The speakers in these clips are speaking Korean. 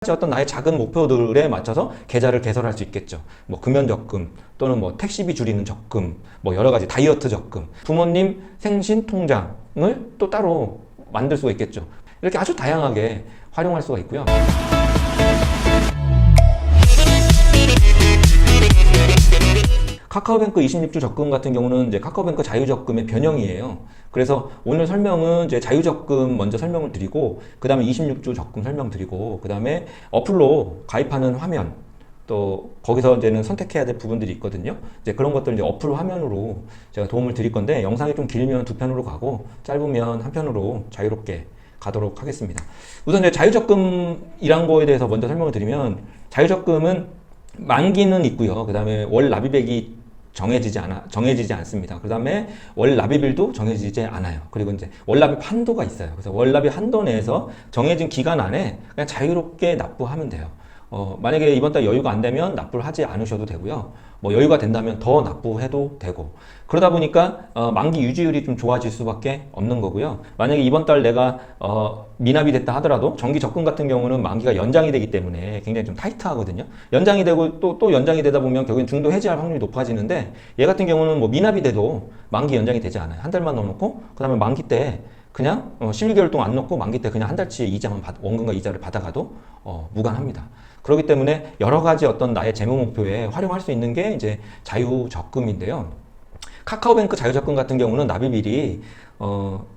가지 어떤 나의 작은 목표들에 맞춰서 계좌를 개설할 수 있겠죠. 뭐 금연 적금 또는 뭐 택시비 줄이는 적금, 뭐 여러 가지 다이어트 적금, 부모님 생신 통장을 또 따로 만들 수가 있겠죠. 이렇게 아주 다양하게 활용할 수가 있고요. 카카오뱅크 26주 적금 같은 경우는 이제 카카오뱅크 자유적금의 변형이에요. 그래서 오늘 설명은 이제 자유적금 먼저 설명을 드리고, 그 다음에 26주 적금 설명드리고, 그 다음에 어플로 가입하는 화면, 또 거기서 이제는 선택해야 될 부분들이 있거든요. 이제 그런 것들 이제 어플 화면으로 제가 도움을 드릴 건데, 영상이 좀 길면 두 편으로 가고 짧으면 한 편으로 자유롭게 가도록 하겠습니다. 우선 이제 자유적금이란 거에 대해서 먼저 설명을 드리면, 자유적금은 만기는 있고요. 그 다음에 월 납입액이 정해지지 않습니다. 그 다음에 월 납입일도 정해지지 않아요. 그리고 이제 월 납입 한도가 있어요. 그래서 월 납입 한도 내에서 정해진 기간 안에 그냥 자유롭게 납부하면 돼요. 만약에 이번 달 여유가 안 되면 납부를 하지 않으셔도 되고요. 뭐 여유가 된다면 더 납부해도 되고, 그러다 보니까 만기 유지율이 좀 좋아질 수밖에 없는 거고요. 만약에 이번 달 내가 미납이 됐다 하더라도 정기 적금 같은 경우는 만기가 연장이 되기 때문에 굉장히 좀 타이트하거든요. 연장이 되고 또 연장이 되다 보면 결국엔 중도 해지할 확률이 높아지는데, 얘 같은 경우는 뭐 미납이 돼도 만기 연장이 되지 않아요. 한 달만 넣어놓고 그 다음에 만기 때 그냥 12개월 동안 안 넣고 만기 때 그냥 한 달치 이자만 원금과 이자를 받아가도 무관합니다. 그렇기 때문에 여러 가지 어떤 나의 재무 목표에 활용할 수 있는 게 이제 자유적금인데요. 카카오뱅크 자유적금 같은 경우는 납입일이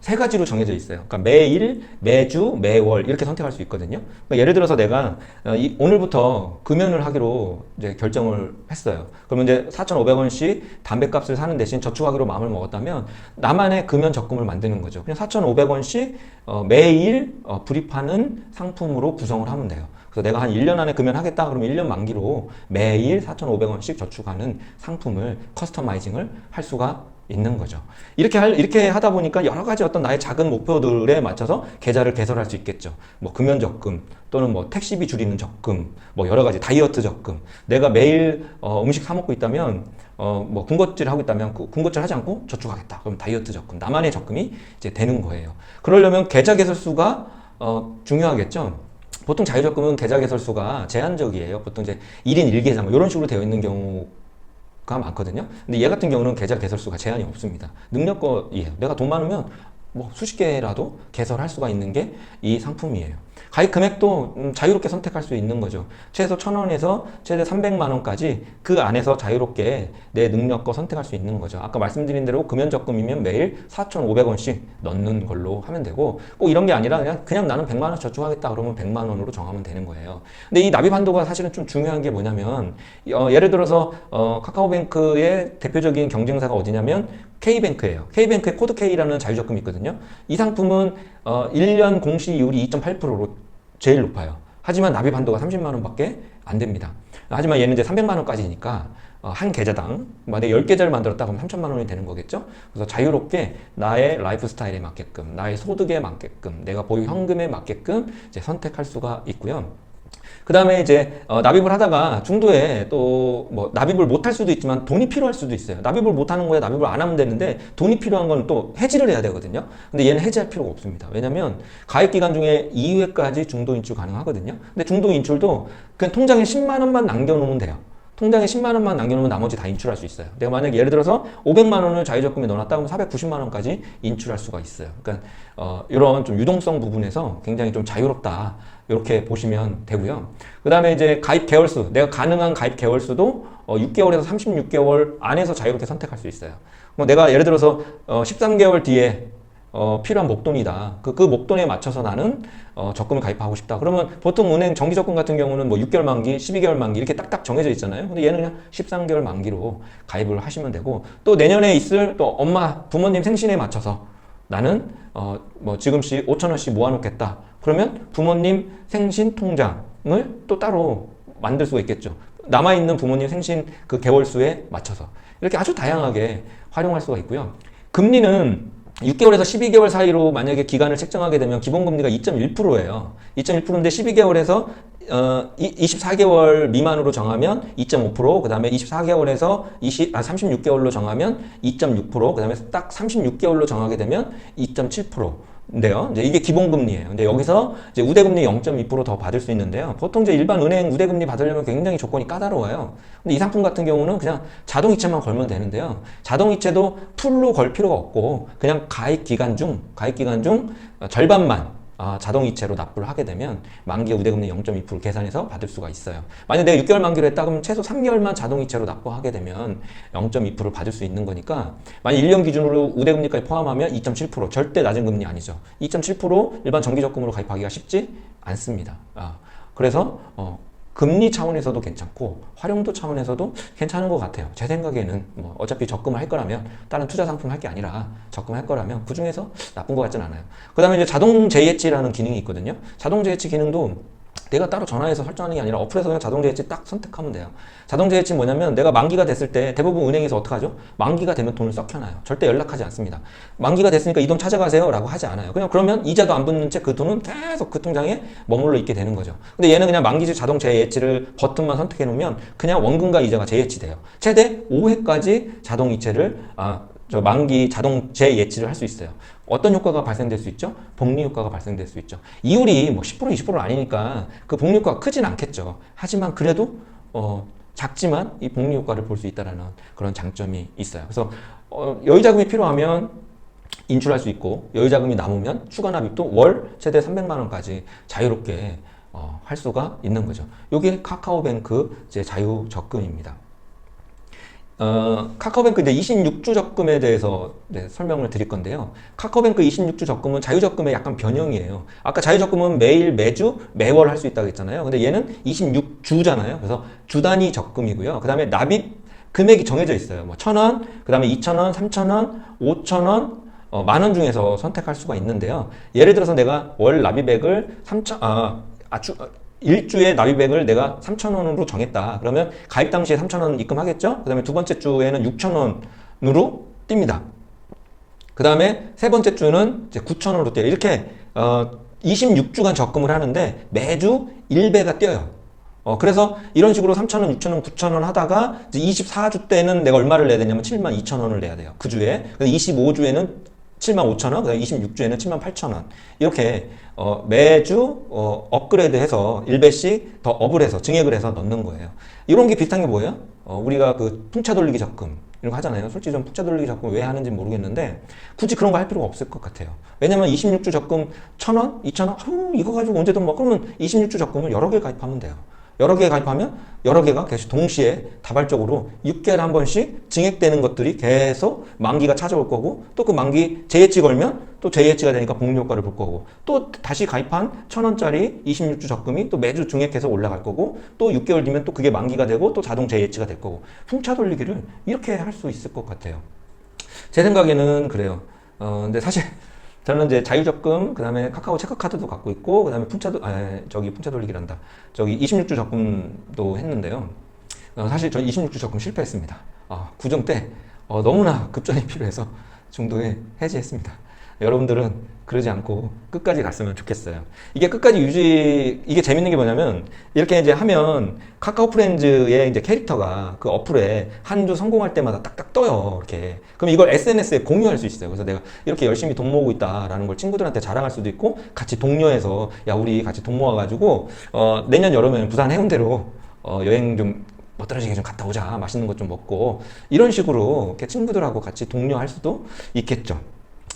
세 가지로 정해져 있어요. 그러니까 매일, 매주, 매월 이렇게 선택할 수 있거든요. 그러니까 예를 들어서 내가 오늘부터 금연을 하기로 이제 결정을 했어요. 그러면 이제 4,500원씩 담배값을 사는 대신 저축하기로 마음을 먹었다면 나만의 금연 적금을 만드는 거죠. 그냥 4,500원씩 매일 불입하는 상품으로 구성을 하면 돼요. 그래서 내가 한 1년 안에 금연하겠다 그러면 1년 만기로 매일 4,500원씩 저축하는 상품을 커스터마이징을 할 수가 있는 거죠. 이렇게 하다 보니까 여러 가지 어떤 나의 작은 목표들에 맞춰서 계좌를 개설할 수 있겠죠. 뭐 금연 적금 또는 뭐 택시비 줄이는 적금, 뭐 여러 가지 다이어트 적금. 내가 매일 음식 사 먹고 있다면 뭐 군것질 하고 있다면 그 군것질 하지 않고 저축하겠다. 그럼 다이어트 적금, 나만의 적금이 이제 되는 거예요. 그러려면 계좌 개설수가 중요하겠죠. 보통 자유적금은 계좌 개설수가 제한적이에요. 보통 이제 1인 1계좌 뭐 이런 식으로 되어 있는 경우가 많거든요. 근데 얘 같은 경우는 계좌 개설수가 제한이 없습니다. 능력껏이에요. 내가 돈 많으면 뭐 수십 개라도 개설할 수가 있는 게 이 상품이에요. 가입 금액도 자유롭게 선택할 수 있는 거죠. 최소 1,000원에서 최대 300만 원까지 그 안에서 자유롭게 내 능력껏 선택할 수 있는 거죠. 아까 말씀드린 대로 금연적금이면 매일 4,500원씩 넣는 걸로 하면 되고, 꼭 이런 게 아니라 그냥 나는 100만 원 저축하겠다 그러면 100만 원으로 정하면 되는 거예요. 근데 이 납입 한도가 사실은 좀 중요한 게 뭐냐면, 예를 들어서 카카오뱅크의 대표적인 경쟁사가 어디냐면 K뱅크예요. K뱅크의 코드 K라는 자유적금이 있거든요. 이 상품은 1년 공시이율이 2.8%로 제일 높아요. 하지만 납입 한도가 30만 원밖에 안 됩니다. 하지만 얘는 이제 300만 원까지니까 한 계좌당 만약에 10계좌를 만들었다 그러면 3천만 원이 되는 거겠죠. 그래서 자유롭게 나의 라이프 스타일에 맞게끔, 나의 소득에 맞게끔, 내가 보유 현금에 맞게끔 이제 선택할 수가 있고요. 그 다음에 이제 납입을 하다가 중도에 또 뭐 납입을 못할 수도 있지만 돈이 필요할 수도 있어요. 납입을 못하는 거야 납입을 안 하면 되는데, 돈이 필요한 건 또 해지를 해야 되거든요. 근데 얘는 해지할 필요가 없습니다. 왜냐면 가입 기간 중에 2회까지 중도 인출 가능하거든요. 근데 중도 인출도 그냥 통장에 10만 원만 남겨놓으면 돼요. 통장에 10만 원만 남겨놓으면 나머지 다 인출할 수 있어요. 내가 만약에 예를 들어서 500만 원을 자유적금에 넣어놨다 그러면 490만 원까지 인출할 수가 있어요. 그러니까 이런 좀 유동성 부분에서 굉장히 좀 자유롭다, 이렇게 보시면 되고요. 그 다음에 이제 가입 개월수, 내가 가능한 가입 개월수도 6개월에서 36개월 안에서 자유롭게 선택할 수 있어요. 뭐 내가 예를 들어서 13개월 뒤에 필요한 목돈이다. 그 목돈에 맞춰서 나는 적금을 가입하고 싶다. 그러면 보통 은행 정기적금 같은 경우는 뭐 6개월 만기, 12개월 만기 이렇게 딱딱 정해져 있잖아요. 근데 얘는 그냥 13개월 만기로 가입을 하시면 되고, 또 내년에 있을 또 부모님 생신에 맞춰서 나는 뭐 지금씩 5,000원씩 모아놓겠다. 그러면 부모님 생신 통장을 또 따로 만들 수가 있겠죠. 남아있는 부모님 생신 그 개월수에 맞춰서 이렇게 아주 다양하게 활용할 수가 있고요. 금리는 6개월에서 12개월 사이로 만약에 기간을 책정하게 되면 기본금리가 2.1%예요. 2.1%인데 12개월에서 24개월 미만으로 정하면 2.5%, 그 다음에 24개월에서 36개월로 정하면 2.6%, 그 다음에 딱 36개월로 정하게 되면 2.7%. 인데요. 이제 이게 기본금리예요. 근데 여기서 이제 우대금리 0.2%더 받을 수 있는데요. 보통 이제 일반 은행 우대금리 받으려면 굉장히 조건이 까다로워요. 근데 이 상품 같은 경우는 그냥 자동이체만 걸면 되는데요. 자동이체도 풀로 걸 필요가 없고 그냥 가입 기간 중 절반만 자동이체로 납부를 하게 되면 만기 우대금리 0.2% 계산해서 받을 수가 있어요. 만약 내가 6개월 만기로 했다 그러면 최소 3개월만 자동이체로 납부하게 되면 0.2%를 받을 수 있는 거니까 만약 1년 기준으로 우대금리까지 포함하면 2.7% 절대 낮은 금리 아니죠. 2.7% 일반 정기적금으로 가입하기가 쉽지 않습니다. 그래서 금리 차원에서도 괜찮고 활용도 차원에서도 괜찮은 것 같아요. 제 생각에는 뭐 어차피 적금을 할 거라면 다른 투자 상품 할 게 아니라 적금할 거라면 그 중에서 나쁜 것 같진 않아요. 그 다음에 이제 자동 재예치라는 기능이 있거든요. 자동 재예치 기능도 내가 따로 전화해서 설정하는 게 아니라 어플에서 그냥 자동 재예치 딱 선택하면 돼요. 자동 재예치 뭐냐면 내가 만기가 됐을 때 대부분 은행에서 어떻게 하죠? 만기가 되면 돈을 썩혀놔요. 절대 연락하지 않습니다. 만기가 됐으니까 이 돈 찾아가세요 라고 하지 않아요. 그냥 그러면 이자도 안 붙는 채 그 돈은 계속 그 통장에 머물러 있게 되는 거죠. 근데 얘는 그냥 만기지 자동 재예치를 버튼만 선택해 놓으면 그냥 원금과 이자가 재예치 돼요. 최대 5회까지 자동 이체를 만기 자동 재예치를 할 수 있어요. 어떤 효과가 발생될 수 있죠? 복리 효과가 발생될 수 있죠. 이율이 뭐 10% 20%는 아니니까 그 복리 효과가 크진 않겠죠. 하지만 그래도 작지만 이 복리 효과를 볼 수 있다는 그런 장점이 있어요. 그래서 여유자금이 필요하면 인출할 수 있고 여유자금이 남으면 추가 납입도 월 최대 300만 원까지 자유롭게 할 수가 있는 거죠. 이게 카카오뱅크 이제 자유적금입니다. 카카오뱅크 이제 26주 적금에 대해서 설명을 드릴 건데요. 카카오뱅크 26주 적금은 자유적금의 약간 변형이에요. 아까 자유적금은 매일, 매주, 매월 할 수 있다고 했잖아요. 근데 얘는 26주잖아요. 그래서 주 단위 적금이고요. 그 다음에 납입 금액이 정해져 있어요. 뭐 1,000원, 그 다음에 2,000원, 3,000원, 5,000원, 만 원 중에서 선택할 수가 있는데요. 예를 들어서 내가 월 납입액을 1주에 납입액을 내가 3,000원으로 정했다. 그러면 가입 당시에 3,000원 입금하겠죠? 그 다음에 두 번째 주에는 6,000원으로 띱니다. 그 다음에 세 번째 주는 이제 9,000원으로 떼요. 이렇게 26주간 적금을 하는데 매주 1배가 뛰어요. 그래서 이런 식으로 3,000원, 6,000원, 9,000원 하다가 이제 24주 때는 내가 얼마를 내야 되냐면 72,000원을 내야 돼요. 그 주에. 25주에는 75,000원, 그 다음에 26주에는 78,000원. 이렇게, 매주, 업그레이드 해서 1배씩 더 업을 해서, 증액을 해서 넣는 거예요. 이런 게 비슷한 게 뭐예요? 우리가 그 풍차 돌리기 적금, 이런 거 하잖아요. 솔직히 좀 풍차 돌리기 적금 왜 하는지 모르겠는데, 굳이 그런 거 할 필요가 없을 것 같아요. 왜냐면 26주 적금 1,000원? 2,000원? 이거 가지고 언제 돈 먹어? 그러면 26주 적금을 여러 개 가입하면 돼요. 여러 개 가입하면 여러 개가 계속 동시에 다발적으로 6개월에 한 번씩 증액되는 것들이 계속 만기가 찾아올 거고 또 그 만기 재예치 걸면 또 재예치가 되니까 복리 효과를 볼 거고 또 다시 가입한 1,000원짜리 26주 적금이 또 매주 증액해서 올라갈 거고 또 6개월 뒤면 또 그게 만기가 되고 또 자동 재예치가 될 거고 풍차 돌리기를 이렇게 할 수 있을 것 같아요. 제 생각에는 그래요. 근데 사실 저는 이제 자유적금, 그 다음에 카카오 체크카드도 갖고 있고, 그 다음에 풍차 돌리기란다. 26주 적금도 했는데요. 사실 전 26주 적금 실패했습니다. 구정 때 너무나 급전이 필요해서 중도에 해지했습니다. 여러분들은 그러지 않고 끝까지 갔으면 좋겠어요. 이게 재밌는 게 뭐냐면, 이렇게 이제 하면 카카오 프렌즈의 이제 캐릭터가 그 어플에 한 주 성공할 때마다 딱딱 떠요. 이렇게. 그럼 이걸 SNS에 공유할 수 있어요. 그래서 내가 이렇게 열심히 돈 모으고 있다라는 걸 친구들한테 자랑할 수도 있고, 같이 독려해서, 야, 우리 같이 돈 모아가지고, 내년 여름에 부산 해운대로, 여행 좀 멋들어지게 좀 갔다 오자. 맛있는 것 좀 먹고. 이런 식으로 이렇게 친구들하고 같이 독려할 수도 있겠죠.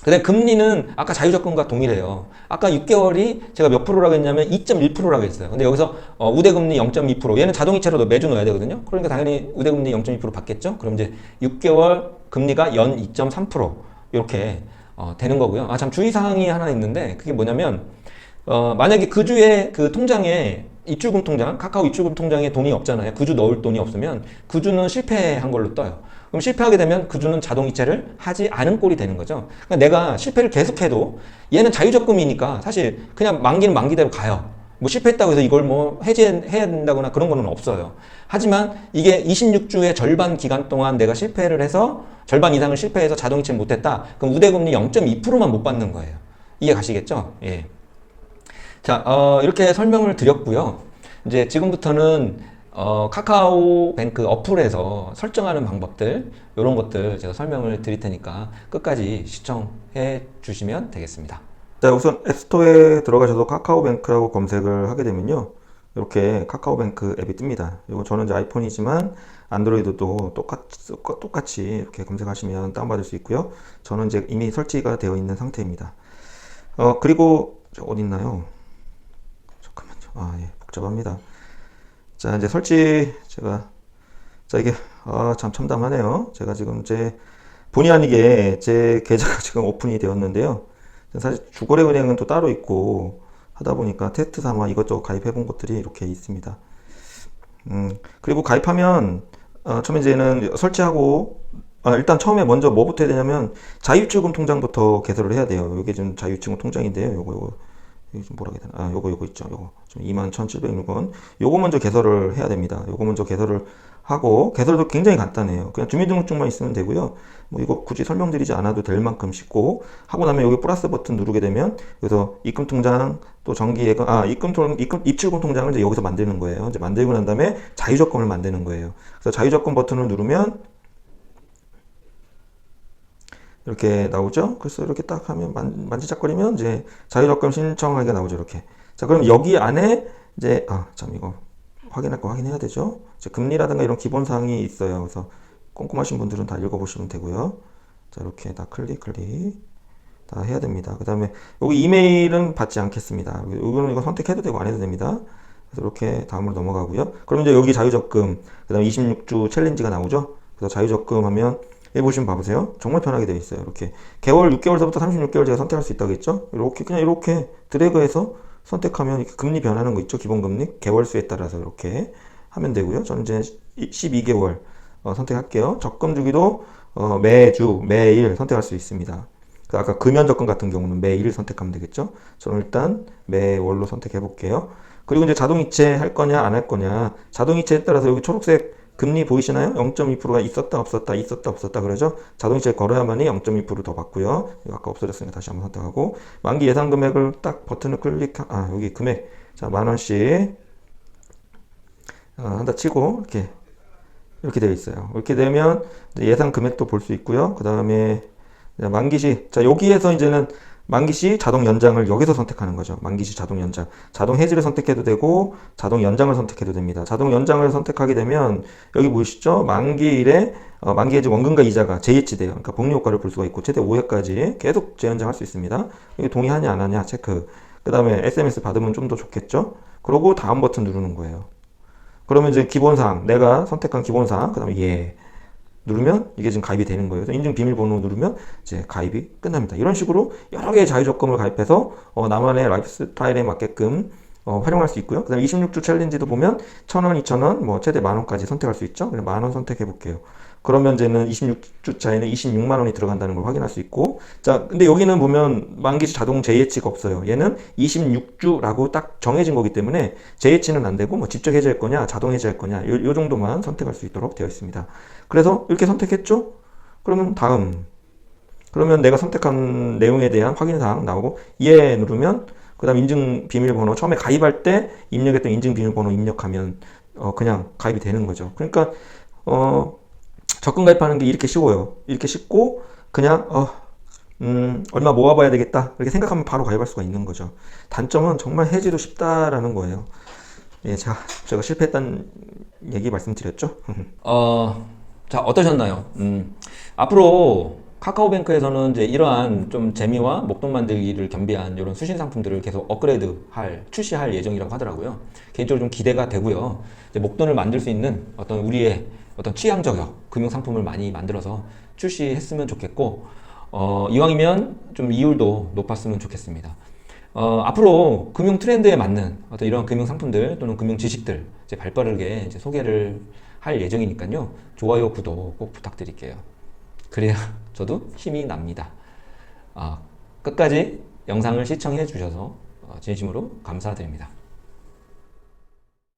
근데 금리는 아까 자유적금과 동일해요. 아까 6개월이 제가 몇 프로라고 했냐면 2.1%라고 했어요. 근데 여기서 우대금리 0.2%, 얘는 자동이체로도 매주 넣어야 되거든요. 그러니까 당연히 우대금리 0.2% 받겠죠. 그럼 이제 6개월 금리가 연 2.3% 이렇게 되는 거고요. 참 주의사항이 하나 있는데 그게 뭐냐면 만약에 그 주에 그 통장에 입출금 통장, 카카오 입출금 통장에 돈이 없잖아요. 그 주 넣을 돈이 없으면 그 주는 실패한 걸로 떠요. 그럼 실패하게 되면 그 주는 자동 이체를 하지 않은 꼴이 되는 거죠. 그러니까 내가 실패를 계속해도 얘는 자유적금이니까 사실 그냥 만기는 만기대로 가요. 뭐 실패했다고 해서 이걸 뭐 해제해야 된다거나 그런 거는 없어요. 하지만 이게 26주의 절반 기간 동안 내가 실패를 해서 절반 이상을 실패해서 자동 이체를 못했다. 그럼 우대금리 0.2%만 못 받는 거예요. 이해 가시겠죠? 예. 자, 이렇게 설명을 드렸고요. 이제 지금부터는 카카오뱅크 어플에서 설정하는 방법들, 이런 것들 제가 설명을 드릴 테니까 끝까지 시청해 주시면 되겠습니다. 자, 우선 앱스토어에 들어가셔서 카카오뱅크라고 검색을 하게 되면요. 이렇게 카카오뱅크 앱이 뜹니다. 이거 저는 이제 아이폰이지만 안드로이드도 똑같이 이렇게 검색하시면 다운받을 수 있고요. 저는 이제 이미 설치가 되어 있는 상태입니다. 그리고 어디 있나요? 잠깐만요. 아, 예, 복잡합니다. 자, 이제 설치 자, 이게 참 참담하네요. 제가 지금 제 본의 아니게 제 계좌가 지금 오픈이 되었는데요. 사실 주거래은행은 또 따로 있고 하다 보니까 테스트 삼아 이것저것 가입해 본 것들이 이렇게 있습니다. 그리고 가입하면 처음에 이제는 설치하고 일단 처음에 먼저 뭐부터 해야 되냐면 자유출금 통장부터 개설을 해야 돼요. 이게 지금 자유출금 통장인데요. 요거 이게 좀 뭐라 해야 되나? 요거 있죠. 요거 좀 21,706원. 요거 먼저 개설을 해야 됩니다. 요거 먼저 개설을 하고 개설도 굉장히 간단해요. 그냥 주민등록증만 있으면 되고요. 뭐 이거 굳이 설명드리지 않아도 될 만큼 쉽고 하고 나면 여기 플러스 버튼 누르게 되면 여기서 입금 통장 또 정기예금 입출금 통장을 이제 여기서 만드는 거예요. 이제 만들고 난 다음에 자유적금을 만드는 거예요. 그래서 자유적금 버튼을 누르면 이렇게 나오죠. 그래서 이렇게 딱 하면 만지작거리면 이제 자유적금 신청하기가 나오죠. 이렇게. 자, 그럼 여기 안에 이제 참 이거 확인할 거 확인해야 되죠. 이제 금리라든가 이런 기본 사항이 있어요. 그래서 꼼꼼하신 분들은 다 읽어보시면 되고요. 자, 이렇게 다 클릭 다 해야 됩니다. 그 다음에 여기 이메일은 받지 않겠습니다. 이거 선택해도 되고 안 해도 됩니다. 그래서 이렇게 다음으로 넘어가고요. 그럼 이제 여기 자유적금, 그 다음에 26주 챌린지가 나오죠. 그래서 자유적금 하면 여기 보시면 봐보세요. 정말 편하게 되어 있어요. 이렇게 개월 6개월서부터 36개월 제가 선택할 수 있다고 했죠. 이렇게 그냥 이렇게 드래그해서 선택하면 이렇게 금리 변하는 거 있죠. 기본금리 개월수에 따라서 이렇게 하면 되고요. 저는 이제 12개월 선택할게요. 적금 주기도 매주 매일 선택할 수 있습니다. 아까 금연적금 같은 경우는 매일 선택하면 되겠죠. 저는 일단 매월로 선택해 볼게요. 그리고 이제 자동이체 할 거냐 안 할 거냐. 자동이체에 따라서 여기 초록색 금리 보이시나요? 0.2%가 있었다 없었다 그러죠. 자동이체 걸어야만이 0.2%더 받고요. 이거 아까 없어졌으니까 다시 한번 선택하고 만기 예상 금액을 딱 버튼을 여기 금액 자 10,000원씩 한다 치고 이렇게 되어 있어요. 이렇게 되면 예상 금액도 볼 수 있고요. 그 다음에 만기시 자 여기에서 이제는 만기시 자동 연장을 여기서 선택하는 거죠. 만기시 자동 연장. 자동 해지를 선택해도 되고 자동 연장을 선택해도 됩니다. 자동 연장을 선택하게 되면 여기 보이시죠? 만기일에 만기 해지 원금과 이자가 재해지돼요. 그러니까 복리 효과를 볼 수가 있고 최대 5회까지 계속 재연장할 수 있습니다. 여기 동의하냐 안 하냐 체크. 그 다음에 SMS 받으면 좀 더 좋겠죠? 그러고 다음 버튼 누르는 거예요. 그러면 이제 기본사항 내가 선택한 기본사항 그 다음에 누르면 이게 지금 가입이 되는 거예요. 인증 비밀번호 누르면 이제 가입이 끝납니다. 이런 식으로 여러 개의 자유적금을 가입해서 나만의 라이프 스타일에 맞게끔 활용할 수 있고요. 그 다음에 26주 챌린지도 보면 1,000원, 2,000원, 뭐 최대 10,000원까지 선택할 수 있죠. 그냥 10,000원 선택해 볼게요. 그러면 이제는 26주 차에는 26만 원이 들어간다는 걸 확인할 수 있고 자 근데 여기는 보면 만기시 자동 재해치가 없어요. 얘는 26주라고 딱 정해진 거기 때문에 재해치는 안 되고 뭐 직접 해지할 거냐 자동 해지할 거냐 요 정도만 선택할 수 있도록 되어 있습니다. 그래서 이렇게 선택했죠? 그러면 다음 그러면 내가 선택한 내용에 대한 확인사항 나오고 누르면 그 다음 인증 비밀번호 처음에 가입할 때 입력했던 인증 비밀번호 입력하면 그냥 가입이 되는 거죠. 그러니까 적금 가입하는 게 이렇게 쉬워요. 이렇게 쉽고 그냥 얼마 모아봐야 되겠다 이렇게 생각하면 바로 가입할 수가 있는 거죠. 단점은 정말 해지도 쉽다라는 거예요. 예, 제가 실패했다는 얘기 말씀드렸죠. 자, 어떠셨나요? 앞으로 카카오뱅크에서는 이제 이러한 좀 재미와 목돈 만들기를 겸비한 이런 수신 상품들을 계속 출시할 예정이라고 하더라고요. 개인적으로 좀 기대가 되고요. 이제 목돈을 만들 수 있는 어떤 우리의 어떤 취향 저격 금융 상품을 많이 만들어서 출시했으면 좋겠고, 이왕이면 좀 이율도 높았으면 좋겠습니다. 앞으로 금융 트렌드에 맞는 어떤 이런 금융 상품들 또는 금융 지식들 이제 발빠르게 이제 소개를 할 예정이니까요. 좋아요, 구독 꼭 부탁드릴게요. 그래야 저도 힘이 납니다. 끝까지 영상을 시청해 주셔서 진심으로 감사드립니다.